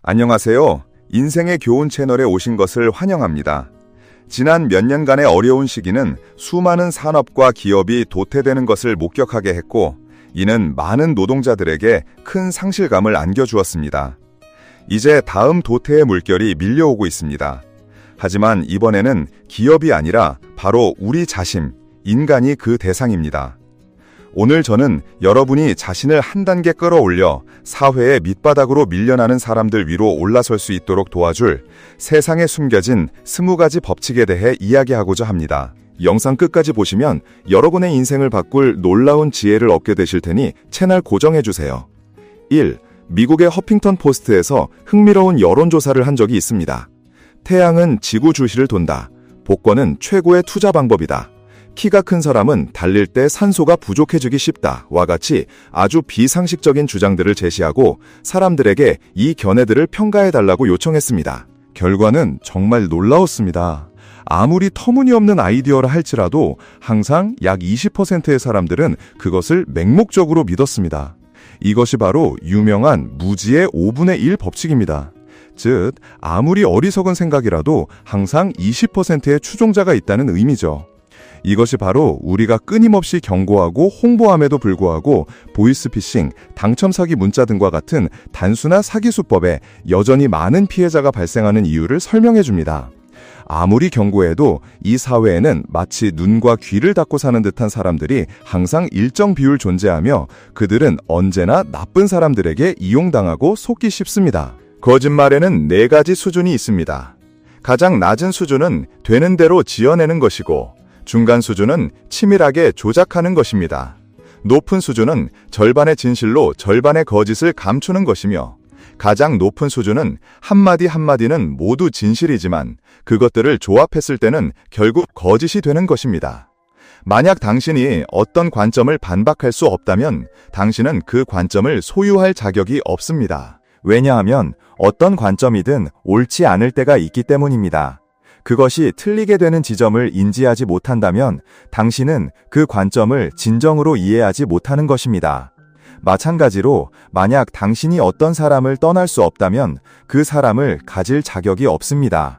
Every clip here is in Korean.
안녕하세요. 인생의 교훈 채널에 오신 것을 환영합니다. 지난 몇 년간의 어려운 시기는 수많은 산업과 기업이 도태되는 것을 목격하게 했고, 이는 많은 노동자들에게 큰 상실감을 안겨주었습니다. 이제 다음 도태의 물결이 밀려오고 있습니다. 하지만 이번에는 기업이 아니라 바로 우리 자신, 인간이 그 대상입니다. 오늘 저는 여러분이 자신을 한 단계 끌어올려 사회의 밑바닥으로 밀려나는 사람들 위로 올라설 수 있도록 도와줄 세상에 숨겨진 20가지 법칙에 대해 이야기하고자 합니다. 영상 끝까지 보시면 여러분의 인생을 바꿀 놀라운 지혜를 얻게 되실 테니 채널 고정해주세요. 1. 미국의 허핑턴 포스트에서 흥미로운 여론조사를 한 적이 있습니다. 태양은 지구 주시를 돈다. 복권은 최고의 투자 방법이다. 키가 큰 사람은 달릴 때 산소가 부족해지기 쉽다. 와 같이 아주 비상식적인 주장들을 제시하고 사람들에게 이 견해들을 평가해달라고 요청했습니다. 결과는 정말 놀라웠습니다. 아무리 터무니없는 아이디어라 할지라도 항상 약 20%의 사람들은 그것을 맹목적으로 믿었습니다. 이것이 바로 유명한 무지의 5분의 1 법칙입니다. 즉, 아무리 어리석은 생각이라도 항상 20%의 추종자가 있다는 의미죠. 이것이 바로 우리가 끊임없이 경고하고 홍보함에도 불구하고 보이스피싱, 당첨 사기 문자 등과 같은 단순한 사기 수법에 여전히 많은 피해자가 발생하는 이유를 설명해 줍니다. 아무리 경고해도 이 사회에는 마치 눈과 귀를 닫고 사는 듯한 사람들이 항상 일정 비율 존재하며 그들은 언제나 나쁜 사람들에게 이용당하고 속기 쉽습니다. 거짓말에는 4가지 수준이 있습니다. 가장 낮은 수준은 되는 대로 지어내는 것이고, 중간 수준은 치밀하게 조작하는 것입니다. 높은 수준은 절반의 진실로 절반의 거짓을 감추는 것이며, 가장 높은 수준은 한마디 한마디는 모두 진실이지만 그것들을 조합했을 때는 결국 거짓이 되는 것입니다. 만약 당신이 어떤 관점을 반박할 수 없다면 당신은 그 관점을 소유할 자격이 없습니다. 왜냐하면 어떤 관점이든 옳지 않을 때가 있기 때문입니다. 그것이 틀리게 되는 지점을 인지하지 못한다면 당신은 그 관점을 진정으로 이해하지 못하는 것입니다. 마찬가지로 만약 당신이 어떤 사람을 떠날 수 없다면 그 사람을 가질 자격이 없습니다.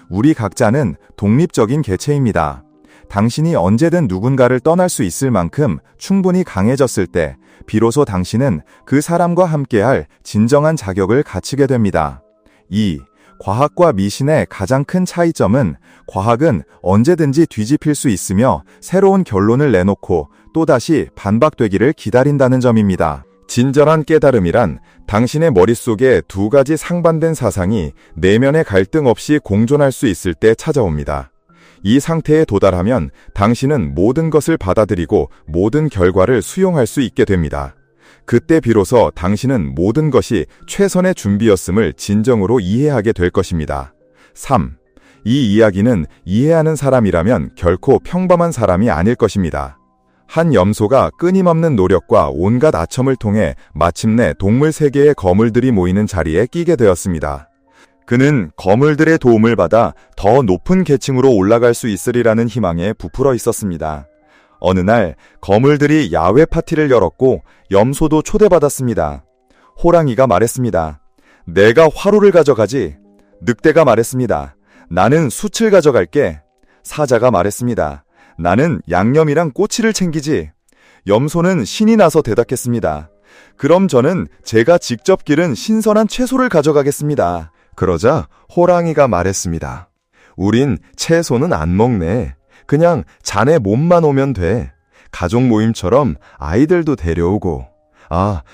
우리 각자는 독립적인 개체입니다. 당신이 언제든 누군가를 떠날 수 있을 만큼 충분히 강해졌을 때 비로소 당신은 그 사람과 함께할 진정한 자격을 갖추게 됩니다. 2. 과학과 미신의 가장 큰 차이점은 과학은 언제든지 뒤집힐 수 있으며 새로운 결론을 내놓고 또다시 반박되기를 기다린다는 점입니다. 진정한 깨달음이란 당신의 머릿속에 2가지 상반된 사상이 내면의 갈등 없이 공존할 수 있을 때 찾아옵니다. 이 상태에 도달하면 당신은 모든 것을 받아들이고 모든 결과를 수용할 수 있게 됩니다. 그때 비로소 당신은 모든 것이 최선의 준비였음을 진정으로 이해하게 될 것입니다. 3. 이 이야기는 이해하는 사람이라면 결코 평범한 사람이 아닐 것입니다. 한 염소가 끊임없는 노력과 온갖 아첨을 통해 마침내 동물 세계의 거물들이 모이는 자리에 끼게 되었습니다. 그는 거물들의 도움을 받아 더 높은 계층으로 올라갈 수 있으리라는 희망에 부풀어 있었습니다. 어느 날 거물들이 야외 파티를 열었고 염소도 초대받았습니다. 호랑이가 말했습니다. 내가 화로를 가져가지. 늑대가 말했습니다. 나는 숯을 가져갈게. 사자가 말했습니다. 나는 양념이랑 꼬치를 챙기지. 염소는 신이 나서 대답했습니다. 그럼 저는 제가 직접 기른 신선한 채소를 가져가겠습니다. 그러자 호랑이가 말했습니다. 우린 채소는 안 먹네. 그냥 자네 몸만 오면 돼. 가족 모임처럼 아이들도 데려오고.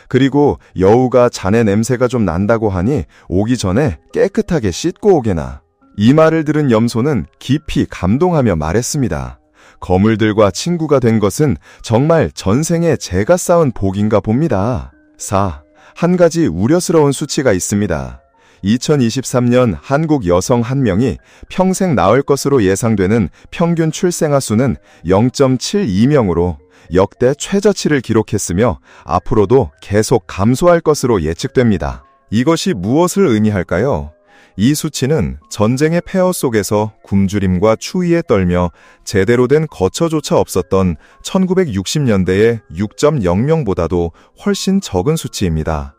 그리고 여우가 자네 냄새가 좀 난다고 하니 오기 전에 깨끗하게 씻고 오게나. 이 말을 들은 염소는 깊이 감동하며 말했습니다. 거물들과 친구가 된 것은 정말 전생에 제가 쌓은 복인가 봅니다. 4. 한 가지 우려스러운 수치가 있습니다. 2023년 한국 여성 1명이 평생 낳을 것으로 예상되는 평균 출생아 수는 0.72명으로 역대 최저치를 기록했으며 앞으로도 계속 감소할 것으로 예측됩니다. 이것이 무엇을 의미할까요? 이 수치는 전쟁의 폐허 속에서 굶주림과 추위에 떨며 제대로 된 거처조차 없었던 1960년대의 6.0명보다도 훨씬 적은 수치입니다.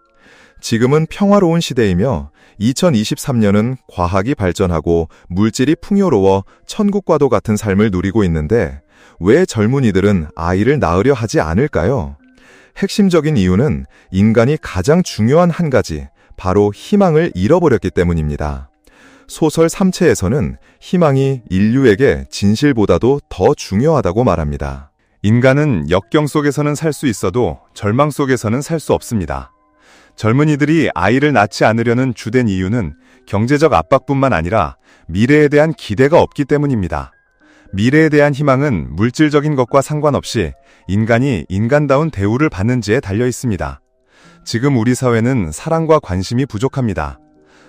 지금은 평화로운 시대이며 2023년은 과학이 발전하고 물질이 풍요로워 천국과도 같은 삶을 누리고 있는데 왜 젊은이들은 아이를 낳으려 하지 않을까요? 핵심적인 이유는 인간이 가장 중요한 한 가지, 바로 희망을 잃어버렸기 때문입니다. 소설 3채에서는 희망이 인류에게 진실보다도 더 중요하다고 말합니다. 인간은 역경 속에서는 살 수 있어도 절망 속에서는 살 수 없습니다. 젊은이들이 아이를 낳지 않으려는 주된 이유는 경제적 압박뿐만 아니라 미래에 대한 기대가 없기 때문입니다. 미래에 대한 희망은 물질적인 것과 상관없이 인간이 인간다운 대우를 받는지에 달려 있습니다. 지금 우리 사회는 사랑과 관심이 부족합니다.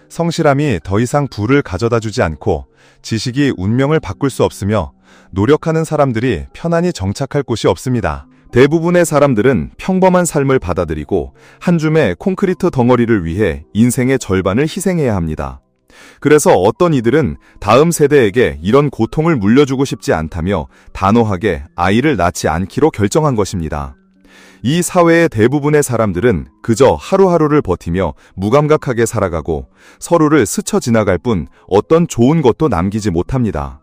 성실함이 더 이상 부를 가져다 주지 않고 지식이 운명을 바꿀 수 없으며 노력하는 사람들이 편안히 정착할 곳이 없습니다. 대부분의 사람들은 평범한 삶을 받아들이고 한 줌의 콘크리트 덩어리를 위해 인생의 절반을 희생해야 합니다. 그래서 어떤 이들은 다음 세대에게 이런 고통을 물려주고 싶지 않다며 단호하게 아이를 낳지 않기로 결정한 것입니다. 이 사회의 대부분의 사람들은 그저 하루하루를 버티며 무감각하게 살아가고 서로를 스쳐 지나갈 뿐 어떤 좋은 것도 남기지 못합니다.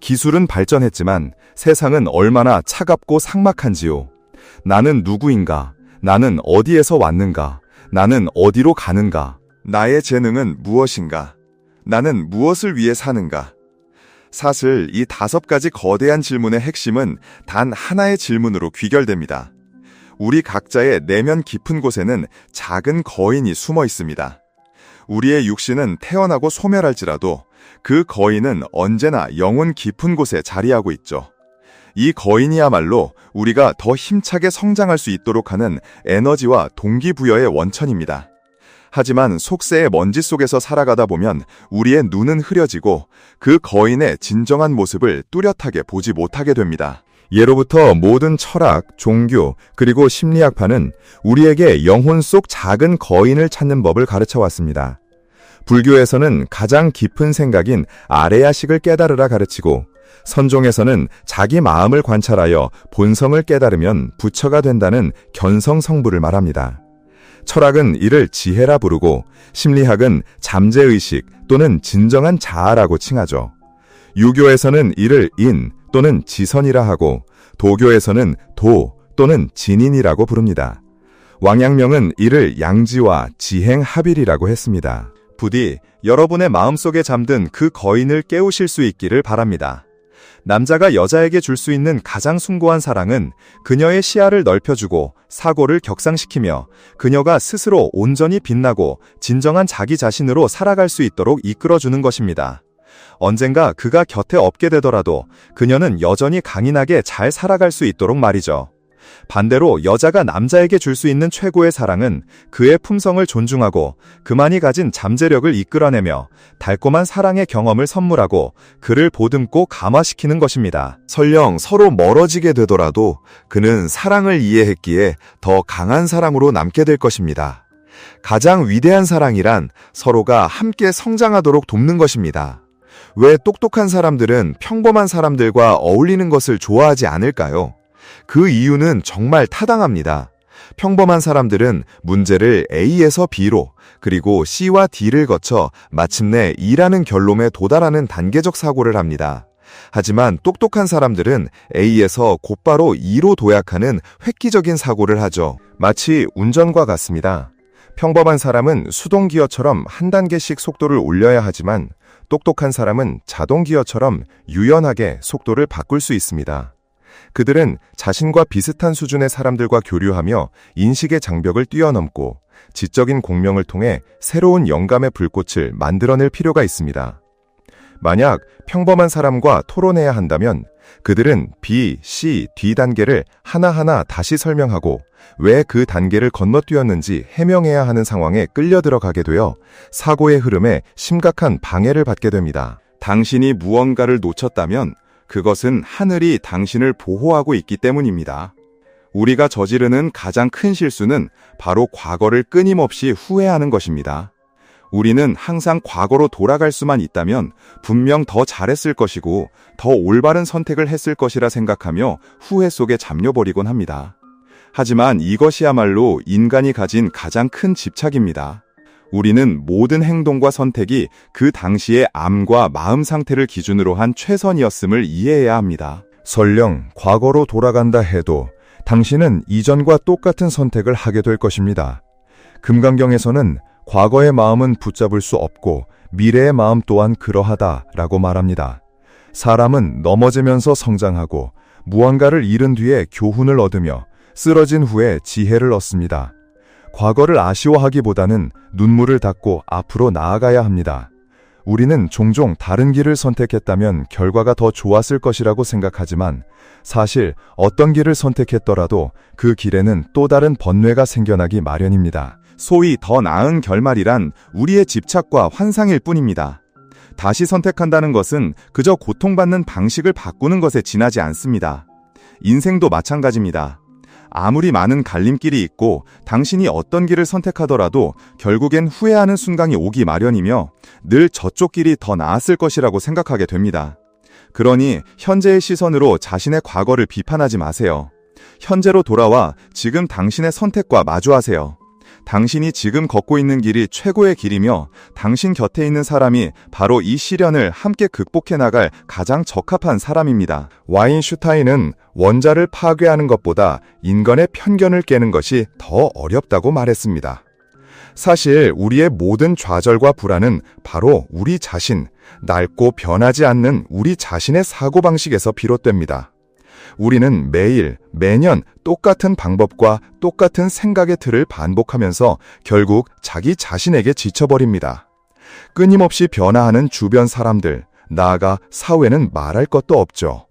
기술은 발전했지만 세상은 얼마나 차갑고 삭막한지요. 나는 누구인가? 나는 어디에서 왔는가? 나는 어디로 가는가? 나의 재능은 무엇인가? 나는 무엇을 위해 사는가? 사실 이 5가지 거대한 질문의 핵심은 단 하나의 질문으로 귀결됩니다. 우리 각자의 내면 깊은 곳에는 작은 거인이 숨어 있습니다. 우리의 육신은 태어나고 소멸할지라도 그 거인은 언제나 영혼 깊은 곳에 자리하고 있죠. 이 거인이야말로 우리가 더 힘차게 성장할 수 있도록 하는 에너지와 동기부여의 원천입니다. 하지만 속세의 먼지 속에서 살아가다 보면 우리의 눈은 흐려지고 그 거인의 진정한 모습을 뚜렷하게 보지 못하게 됩니다. 예로부터 모든 철학, 종교, 그리고 심리학파는 우리에게 영혼 속 작은 거인을 찾는 법을 가르쳐 왔습니다. 불교에서는 가장 깊은 생각인 아레야식을 깨달으라 가르치고, 선종에서는 자기 마음을 관찰하여 본성을 깨달으면 부처가 된다는 견성성부를 말합니다. 철학은 이를 지혜라 부르고, 심리학은 잠재의식 또는 진정한 자아라고 칭하죠. 유교에서는 이를 인 또는 지선이라 하고, 도교에서는 도 또는 진인이라고 부릅니다. 왕양명은 이를 양지와 지행합일이라고 했습니다. 부디 여러분의 마음속에 잠든 그 거인을 깨우실 수 있기를 바랍니다. 남자가 여자에게 줄 수 있는 가장 숭고한 사랑은 그녀의 시야를 넓혀주고 사고를 격상시키며 그녀가 스스로 온전히 빛나고 진정한 자기 자신으로 살아갈 수 있도록 이끌어주는 것입니다. 언젠가 그가 곁에 없게 되더라도 그녀는 여전히 강인하게 잘 살아갈 수 있도록 말이죠. 반대로 여자가 남자에게 줄 수 있는 최고의 사랑은 그의 품성을 존중하고 그만이 가진 잠재력을 이끌어내며 달콤한 사랑의 경험을 선물하고 그를 보듬고 감화시키는 것입니다. 설령 서로 멀어지게 되더라도 그는 사랑을 이해했기에 더 강한 사랑으로 남게 될 것입니다. 가장 위대한 사랑이란 서로가 함께 성장하도록 돕는 것입니다. 왜 똑똑한 사람들은 평범한 사람들과 어울리는 것을 좋아하지 않을까요? 그 이유는 정말 타당합니다. 평범한 사람들은 문제를 A에서 B로, 그리고 C와 D를 거쳐 마침내 E라는 결론에 도달하는 단계적 사고를 합니다. 하지만 똑똑한 사람들은 A에서 곧바로 E로 도약하는 획기적인 사고를 하죠. 마치 운전과 같습니다. 평범한 사람은 수동기어처럼 한 단계씩 속도를 올려야 하지만 똑똑한 사람은 자동기어처럼 유연하게 속도를 바꿀 수 있습니다. 그들은 자신과 비슷한 수준의 사람들과 교류하며 인식의 장벽을 뛰어넘고 지적인 공명을 통해 새로운 영감의 불꽃을 만들어낼 필요가 있습니다. 만약 평범한 사람과 토론해야 한다면 그들은 B, C, D 단계를 하나하나 다시 설명하고 왜 그 단계를 건너뛰었는지 해명해야 하는 상황에 끌려 들어가게 되어 사고의 흐름에 심각한 방해를 받게 됩니다. 당신이 무언가를 놓쳤다면 그것은 하늘이 당신을 보호하고 있기 때문입니다. 우리가 저지르는 가장 큰 실수는 바로 과거를 끊임없이 후회하는 것입니다. 우리는 항상 과거로 돌아갈 수만 있다면 분명 더 잘했을 것이고 더 올바른 선택을 했을 것이라 생각하며 후회 속에 잠겨버리곤 합니다. 하지만 이것이야말로 인간이 가진 가장 큰 집착입니다. 우리는 모든 행동과 선택이 그 당시의 암과 마음 상태를 기준으로 한 최선이었음을 이해해야 합니다. 설령 과거로 돌아간다 해도 당신은 이전과 똑같은 선택을 하게 될 것입니다. 금강경에서는 과거의 마음은 붙잡을 수 없고 미래의 마음 또한 그러하다라고 말합니다. 사람은 넘어지면서 성장하고 무언가를 잃은 뒤에 교훈을 얻으며 쓰러진 후에 지혜를 얻습니다. 과거를 아쉬워하기보다는 눈물을 닦고 앞으로 나아가야 합니다. 우리는 종종 다른 길을 선택했다면 결과가 더 좋았을 것이라고 생각하지만 사실 어떤 길을 선택했더라도 그 길에는 또 다른 번뇌가 생겨나기 마련입니다. 소위 더 나은 결말이란 우리의 집착과 환상일 뿐입니다. 다시 선택한다는 것은 그저 고통받는 방식을 바꾸는 것에 지나지 않습니다. 인생도 마찬가지입니다. 아무리 많은 갈림길이 있고 당신이 어떤 길을 선택하더라도 결국엔 후회하는 순간이 오기 마련이며 늘 저쪽 길이 더 나았을 것이라고 생각하게 됩니다. 그러니 현재의 시선으로 자신의 과거를 비판하지 마세요. 현재로 돌아와 지금 당신의 선택과 마주하세요. 당신이 지금 걷고 있는 길이 최고의 길이며 당신 곁에 있는 사람이 바로 이 시련을 함께 극복해 나갈 가장 적합한 사람입니다. 와인슈타인은 원자를 파괴하는 것보다 인간의 편견을 깨는 것이 더 어렵다고 말했습니다. 사실 우리의 모든 좌절과 불안은 바로 우리 자신, 낡고 변하지 않는 우리 자신의 사고방식에서 비롯됩니다. 우리는 매일, 매년 똑같은 방법과 똑같은 생각의 틀을 반복하면서 결국 자기 자신에게 지쳐버립니다. 끊임없이 변화하는 주변 사람들, 나아가 사회는 말할 것도 없죠.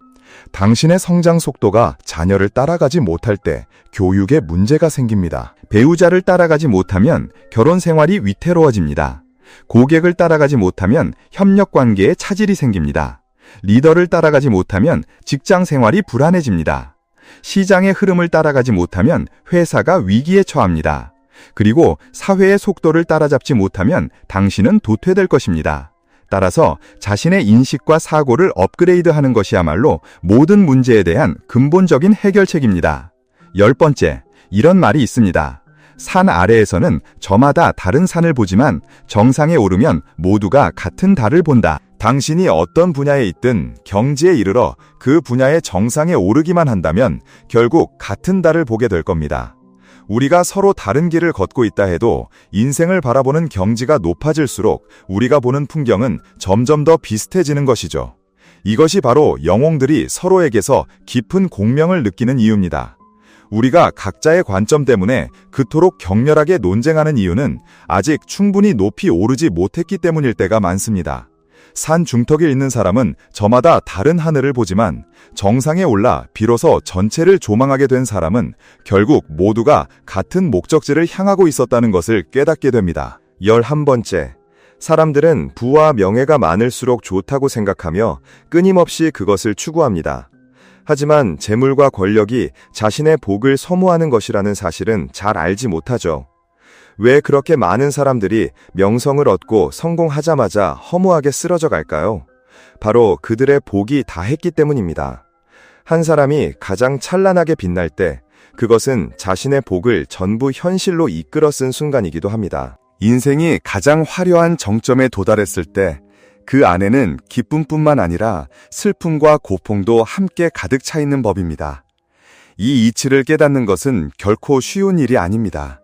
당신의 성장 속도가 자녀를 따라가지 못할 때 교육에 문제가 생깁니다. 배우자를 따라가지 못하면 결혼 생활이 위태로워집니다. 고객을 따라가지 못하면 협력 관계에 차질이 생깁니다. 리더를 따라가지 못하면 직장 생활이 불안해집니다. 시장의 흐름을 따라가지 못하면 회사가 위기에 처합니다. 그리고 사회의 속도를 따라잡지 못하면 당신은 도태될 것입니다. 따라서 자신의 인식과 사고를 업그레이드하는 것이야말로 모든 문제에 대한 근본적인 해결책입니다. 10번째, 이런 말이 있습니다. 산 아래에서는 저마다 다른 산을 보지만 정상에 오르면 모두가 같은 달을 본다. 당신이 어떤 분야에 있든 경지에 이르러 그 분야의 정상에 오르기만 한다면 결국 같은 달을 보게 될 겁니다. 우리가 서로 다른 길을 걷고 있다 해도 인생을 바라보는 경지가 높아질수록 우리가 보는 풍경은 점점 더 비슷해지는 것이죠. 이것이 바로 영웅들이 서로에게서 깊은 공명을 느끼는 이유입니다. 우리가 각자의 관점 때문에 그토록 격렬하게 논쟁하는 이유는 아직 충분히 높이 오르지 못했기 때문일 때가 많습니다. 산 중턱에 있는 사람은 저마다 다른 하늘을 보지만 정상에 올라 비로소 전체를 조망하게 된 사람은 결국 모두가 같은 목적지를 향하고 있었다는 것을 깨닫게 됩니다. 11번째, 사람들은 부와 명예가 많을수록 좋다고 생각하며 끊임없이 그것을 추구합니다. 하지만 재물과 권력이 자신의 복을 소모하는 것이라는 사실은 잘 알지 못하죠. 왜 그렇게 많은 사람들이 명성을 얻고 성공하자마자 허무하게 쓰러져 갈까요? 바로 그들의 복이 다했기 때문입니다. 한 사람이 가장 찬란하게 빛날 때 그것은 자신의 복을 전부 현실로 이끌어 쓴 순간이기도 합니다. 인생이 가장 화려한 정점에 도달했을 때 그 안에는 기쁨뿐만 아니라 슬픔과 고통도 함께 가득 차 있는 법입니다. 이 이치를 깨닫는 것은 결코 쉬운 일이 아닙니다.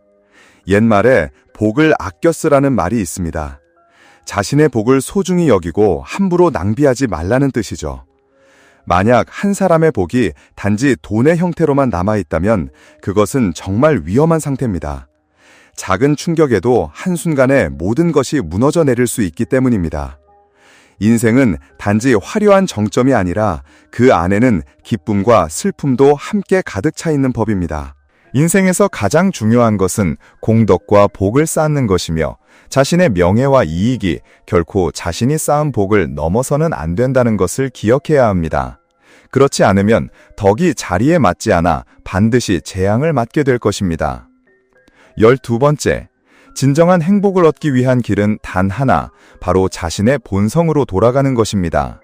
옛말에 복을 아껴 쓰라는 말이 있습니다. 자신의 복을 소중히 여기고 함부로 낭비하지 말라는 뜻이죠. 만약 한 사람의 복이 단지 돈의 형태로만 남아있다면 그것은 정말 위험한 상태입니다. 작은 충격에도 한순간에 모든 것이 무너져 내릴 수 있기 때문입니다. 인생은 단지 화려한 정점이 아니라 그 안에는 기쁨과 슬픔도 함께 가득 차 있는 법입니다. 인생에서 가장 중요한 것은 공덕과 복을 쌓는 것이며 자신의 명예와 이익이 결코 자신이 쌓은 복을 넘어서는 안 된다는 것을 기억해야 합니다. 그렇지 않으면 덕이 자리에 맞지 않아 반드시 재앙을 맞게 될 것입니다. 12번째, 진정한 행복을 얻기 위한 길은 단 하나, 바로 자신의 본성으로 돌아가는 것입니다.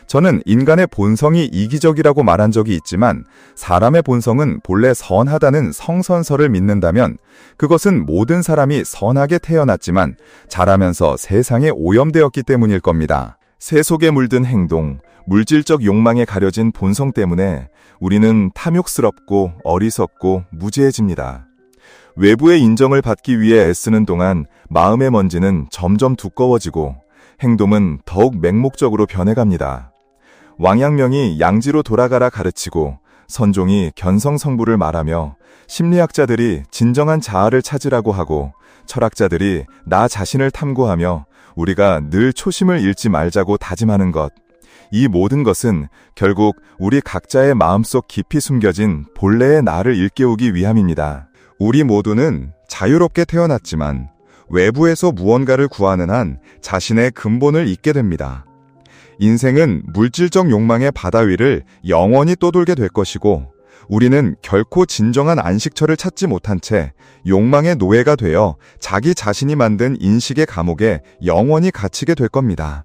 저는 인간의 본성이 이기적이라고 말한 적이 있지만 사람의 본성은 본래 선하다는 성선설을 믿는다면 그것은 모든 사람이 선하게 태어났지만 자라면서 세상에 오염되었기 때문일 겁니다. 새 속에 물든 행동, 물질적 욕망에 가려진 본성 때문에 우리는 탐욕스럽고 어리석고 무지해집니다. 외부의 인정을 받기 위해 애쓰는 동안 마음의 먼지는 점점 두꺼워지고 행동은 더욱 맹목적으로 변해갑니다. 왕양명이 양지로 돌아가라 가르치고 선종이 견성성부를 말하며 심리학자들이 진정한 자아를 찾으라고 하고 철학자들이 나 자신을 탐구하며 우리가 늘 초심을 잃지 말자고 다짐하는 것. 이 모든 것은 결국 우리 각자의 마음속 깊이 숨겨진 본래의 나를 일깨우기 위함입니다. 우리 모두는 자유롭게 태어났지만 외부에서 무언가를 구하는 한 자신의 근본을 잊게 됩니다. 인생은 물질적 욕망의 바다 위를 영원히 떠돌게 될 것이고 우리는 결코 진정한 안식처를 찾지 못한 채 욕망의 노예가 되어 자기 자신이 만든 인식의 감옥에 영원히 갇히게 될 겁니다.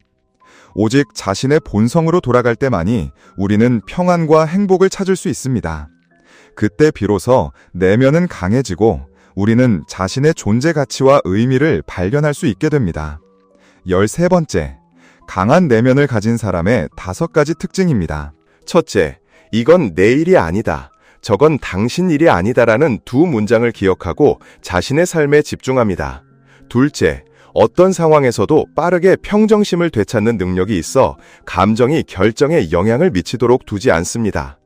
오직 자신의 본성으로 돌아갈 때만이 우리는 평안과 행복을 찾을 수 있습니다. 그때 비로소 내면은 강해지고 우리는 자신의 존재 가치와 의미를 발견할 수 있게 됩니다. 13번째, 강한 내면을 가진 사람의 5가지 특징입니다. 첫째, 이건 내 일이 아니다. 저건 당신 일이 아니다라는 두 문장을 기억하고 자신의 삶에 집중합니다. 둘째, 어떤 상황에서도 빠르게 평정심을 되찾는 능력이 있어 감정이 결정에 영향을 미치도록 두지 않습니다.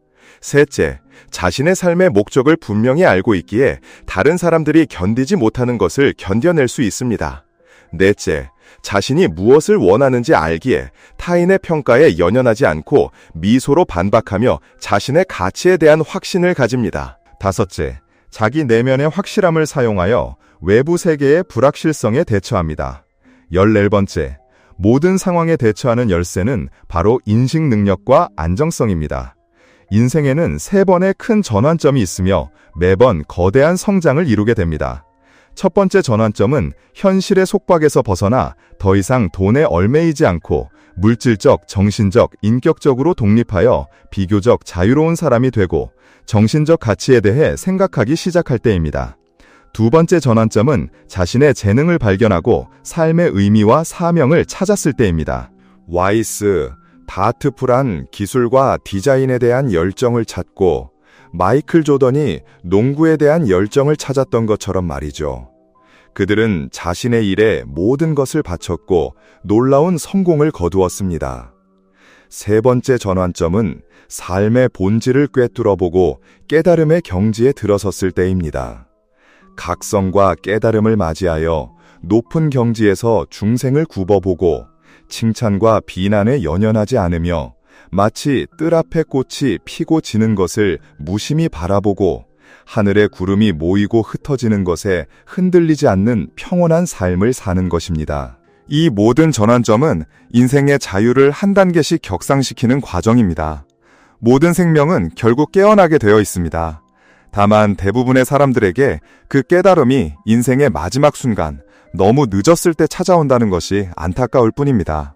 셋째, 자신의 삶의 목적을 분명히 알고 있기에 다른 사람들이 견디지 못하는 것을 견뎌낼 수 있습니다. 넷째, 자신이 무엇을 원하는지 알기에 타인의 평가에 연연하지 않고 미소로 반박하며 자신의 가치에 대한 확신을 가집니다. 다섯째, 자기 내면의 확실함을 사용하여 외부 세계의 불확실성에 대처합니다. 14번째, 모든 상황에 대처하는 열쇠는 바로 인식 능력과 안정성입니다. 인생에는 3번의 큰 전환점이 있으며 매번 거대한 성장을 이루게 됩니다. 첫 번째 전환점은 현실의 속박에서 벗어나 더 이상 돈에 얽매이지 않고 물질적, 정신적, 인격적으로 독립하여 비교적 자유로운 사람이 되고 정신적 가치에 대해 생각하기 시작할 때입니다. 두 번째 전환점은 자신의 재능을 발견하고 삶의 의미와 사명을 찾았을 때입니다. 와이스, 다트프란 기술과 디자인에 대한 열정을 찾고 마이클 조던이 농구에 대한 열정을 찾았던 것처럼 말이죠. 그들은 자신의 일에 모든 것을 바쳤고 놀라운 성공을 거두었습니다. 세 번째 전환점은 삶의 본질을 꿰뚫어보고 깨달음의 경지에 들어섰을 때입니다. 각성과 깨달음을 맞이하여 높은 경지에서 중생을 굽어보고 칭찬과 비난에 연연하지 않으며 마치 뜰 앞에 꽃이 피고 지는 것을 무심히 바라보고 하늘의 구름이 모이고 흩어지는 것에 흔들리지 않는 평온한 삶을 사는 것입니다. 이 모든 전환점은 인생의 자유를 한 단계씩 격상시키는 과정입니다. 모든 생명은 결국 깨어나게 되어 있습니다. 다만 대부분의 사람들에게 그 깨달음이 인생의 마지막 순간, 너무 늦었을 때 찾아온다는 것이 안타까울 뿐입니다.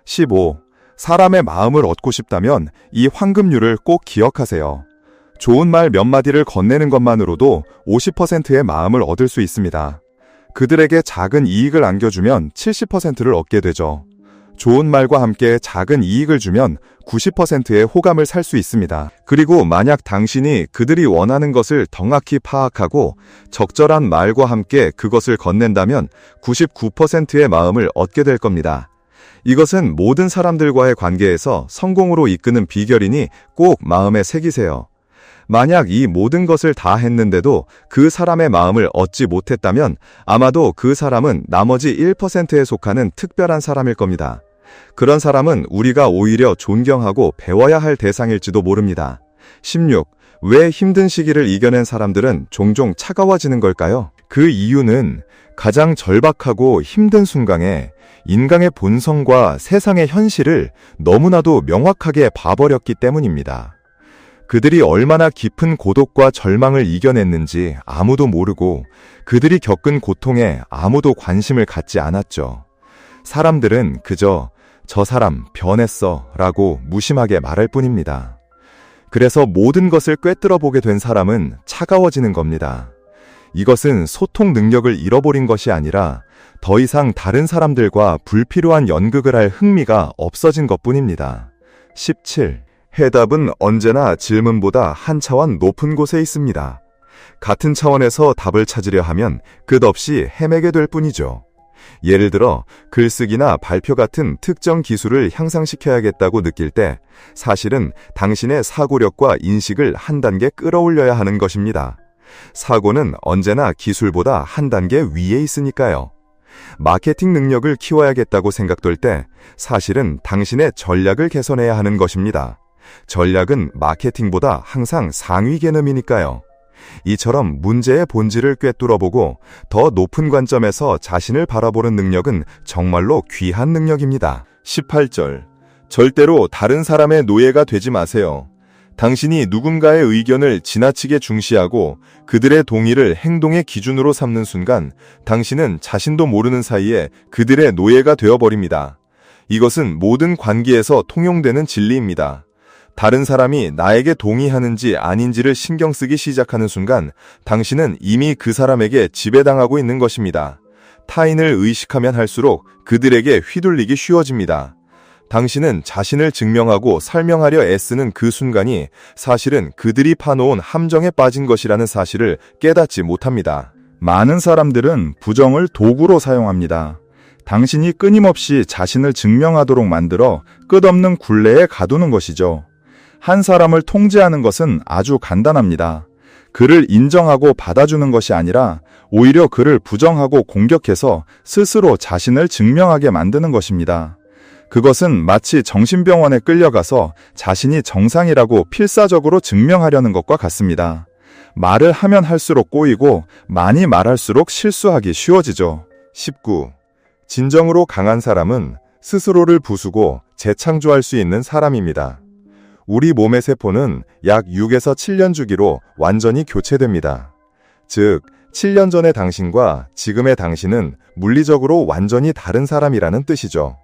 15. 사람의 마음을 얻고 싶다면 이 황금률을 꼭 기억하세요. 좋은 말 몇 마디를 건네는 것만으로도 50%의 마음을 얻을 수 있습니다. 그들에게 작은 이익을 안겨주면 70%를 얻게 되죠. 좋은 말과 함께 작은 이익을 주면 90%의 호감을 살 수 있습니다. 그리고 만약 당신이 그들이 원하는 것을 정확히 파악하고 적절한 말과 함께 그것을 건넨다면 99%의 마음을 얻게 될 겁니다. 이것은 모든 사람들과의 관계에서 성공으로 이끄는 비결이니 꼭 마음에 새기세요. 만약 이 모든 것을 다 했는데도 그 사람의 마음을 얻지 못했다면 아마도 그 사람은 나머지 1%에 속하는 특별한 사람일 겁니다. 그런 사람은 우리가 오히려 존경하고 배워야 할 대상일지도 모릅니다. 16. 왜 힘든 시기를 이겨낸 사람들은 종종 차가워지는 걸까요? 그 이유는 가장 절박하고 힘든 순간에 인간의 본성과 세상의 현실을 너무나도 명확하게 봐버렸기 때문입니다. 그들이 얼마나 깊은 고독과 절망을 이겨냈는지 아무도 모르고 그들이 겪은 고통에 아무도 관심을 갖지 않았죠. 사람들은 그저 저 사람 변했어 라고 무심하게 말할 뿐입니다. 그래서 모든 것을 꿰뚫어 보게 된 사람은 차가워지는 겁니다. 이것은 소통 능력을 잃어버린 것이 아니라 더 이상 다른 사람들과 불필요한 연극을 할 흥미가 없어진 것뿐입니다. 17. 해답은 언제나 질문보다 한 차원 높은 곳에 있습니다. 같은 차원에서 답을 찾으려 하면 끝없이 헤매게 될 뿐이죠. 예를 들어 글쓰기나 발표 같은 특정 기술을 향상시켜야겠다고 느낄 때 사실은 당신의 사고력과 인식을 한 단계 끌어올려야 하는 것입니다. 사고는 언제나 기술보다 한 단계 위에 있으니까요. 마케팅 능력을 키워야겠다고 생각될 때 사실은 당신의 전략을 개선해야 하는 것입니다. 전략은 마케팅보다 항상 상위 개념이니까요. 이처럼 문제의 본질을 꿰뚫어보고 더 높은 관점에서 자신을 바라보는 능력은 정말로 귀한 능력입니다. 18절. 절대로 다른 사람의 노예가 되지 마세요. 당신이 누군가의 의견을 지나치게 중시하고 그들의 동의를 행동의 기준으로 삼는 순간 당신은 자신도 모르는 사이에 그들의 노예가 되어버립니다. 이것은 모든 관계에서 통용되는 진리입니다. 다른 사람이 나에게 동의하는지 아닌지를 신경 쓰기 시작하는 순간 당신은 이미 그 사람에게 지배당하고 있는 것입니다. 타인을 의식하면 할수록 그들에게 휘둘리기 쉬워집니다. 당신은 자신을 증명하고 설명하려 애쓰는 그 순간이 사실은 그들이 파놓은 함정에 빠진 것이라는 사실을 깨닫지 못합니다. 많은 사람들은 부정을 도구로 사용합니다. 당신이 끊임없이 자신을 증명하도록 만들어 끝없는 굴레에 가두는 것이죠. 한 사람을 통제하는 것은 아주 간단합니다. 그를 인정하고 받아주는 것이 아니라 오히려 그를 부정하고 공격해서 스스로 자신을 증명하게 만드는 것입니다. 그것은 마치 정신병원에 끌려가서 자신이 정상이라고 필사적으로 증명하려는 것과 같습니다. 말을 하면 할수록 꼬이고 많이 말할수록 실수하기 쉬워지죠. 19. 진정으로 강한 사람은 스스로를 부수고 재창조할 수 있는 사람입니다. 우리 몸의 세포는 약 6에서 7년 주기로 완전히 교체됩니다. 즉, 7년 전의 당신과 지금의 당신은 물리적으로 완전히 다른 사람이라는 뜻이죠.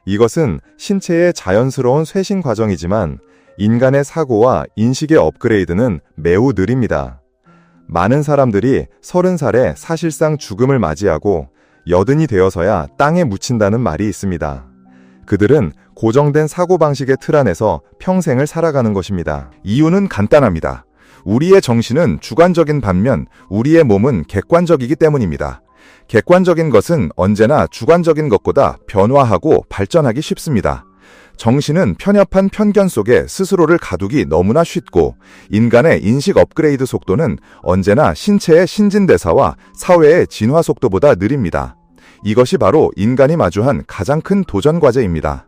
이것은 신체의 자연스러운 쇄신 과정이지만 인간의 사고와 인식의 업그레이드는 매우 느립니다. 많은 사람들이 30살에 사실상 죽음을 맞이하고 80이 되어서야 땅에 묻힌다는 말이 있습니다. 그들은 고정된 사고방식의 틀 안에서 평생을 살아가는 것입니다. 이유는 간단합니다. 우리의 정신은 주관적인 반면 우리의 몸은 객관적이기 때문입니다. 객관적인 것은 언제나 주관적인 것보다 변화하고 발전하기 쉽습니다. 정신은 편협한 편견 속에 스스로를 가두기 너무나 쉽고 인간의 인식 업그레이드 속도는 언제나 신체의 신진대사와 사회의 진화 속도보다 느립니다. 이것이 바로 인간이 마주한 가장 큰 도전 과제입니다.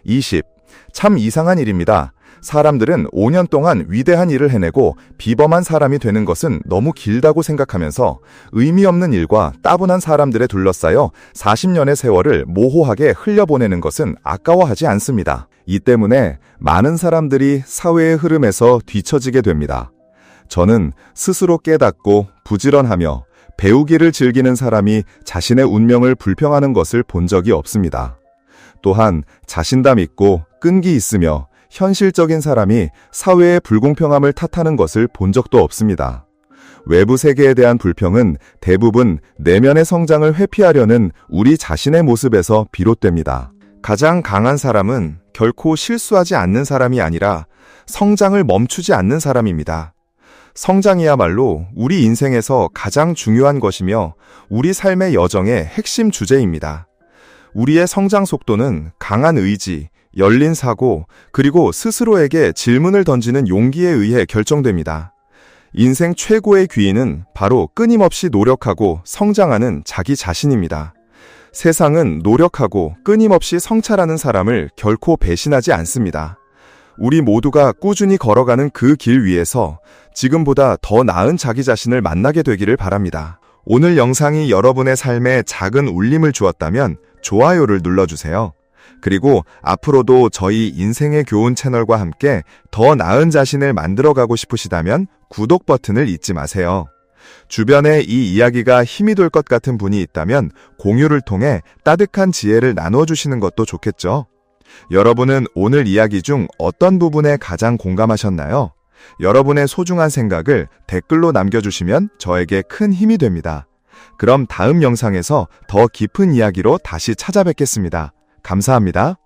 20. 참 이상한 일입니다. 사람들은 5년 동안 위대한 일을 해내고 비범한 사람이 되는 것은 너무 길다고 생각하면서 의미 없는 일과 따분한 사람들에 둘러싸여 40년의 세월을 모호하게 흘려보내는 것은 아까워하지 않습니다. 이 때문에 많은 사람들이 사회의 흐름에서 뒤처지게 됩니다. 저는 스스로 깨닫고 부지런하며 배우기를 즐기는 사람이 자신의 운명을 불평하는 것을 본 적이 없습니다. 또한 자신감 있고 끈기 있으며 현실적인 사람이 사회의 불공평함을 탓하는 것을 본 적도 없습니다. 외부 세계에 대한 불평은 대부분 내면의 성장을 회피하려는 우리 자신의 모습에서 비롯됩니다. 가장 강한 사람은 결코 실수하지 않는 사람이 아니라 성장을 멈추지 않는 사람입니다. 성장이야말로 우리 인생에서 가장 중요한 것이며 우리 삶의 여정의 핵심 주제입니다. 우리의 성장 속도는 강한 의지, 열린 사고, 그리고 스스로에게 질문을 던지는 용기에 의해 결정됩니다. 인생 최고의 귀인은 바로 끊임없이 노력하고 성장하는 자기 자신입니다. 세상은 노력하고 끊임없이 성찰하는 사람을 결코 배신하지 않습니다. 우리 모두가 꾸준히 걸어가는 그 길 위에서 지금보다 더 나은 자기 자신을 만나게 되기를 바랍니다. 오늘 영상이 여러분의 삶에 작은 울림을 주었다면 좋아요를 눌러주세요. 그리고 앞으로도 저희 인생의 교훈 채널과 함께 더 나은 자신을 만들어가고 싶으시다면 구독 버튼을 잊지 마세요. 주변에 이 이야기가 힘이 될 것 같은 분이 있다면 공유를 통해 따뜻한 지혜를 나누어 주시는 것도 좋겠죠. 여러분은 오늘 이야기 중 어떤 부분에 가장 공감하셨나요? 여러분의 소중한 생각을 댓글로 남겨주시면 저에게 큰 힘이 됩니다. 그럼 다음 영상에서 더 깊은 이야기로 다시 찾아뵙겠습니다. 감사합니다.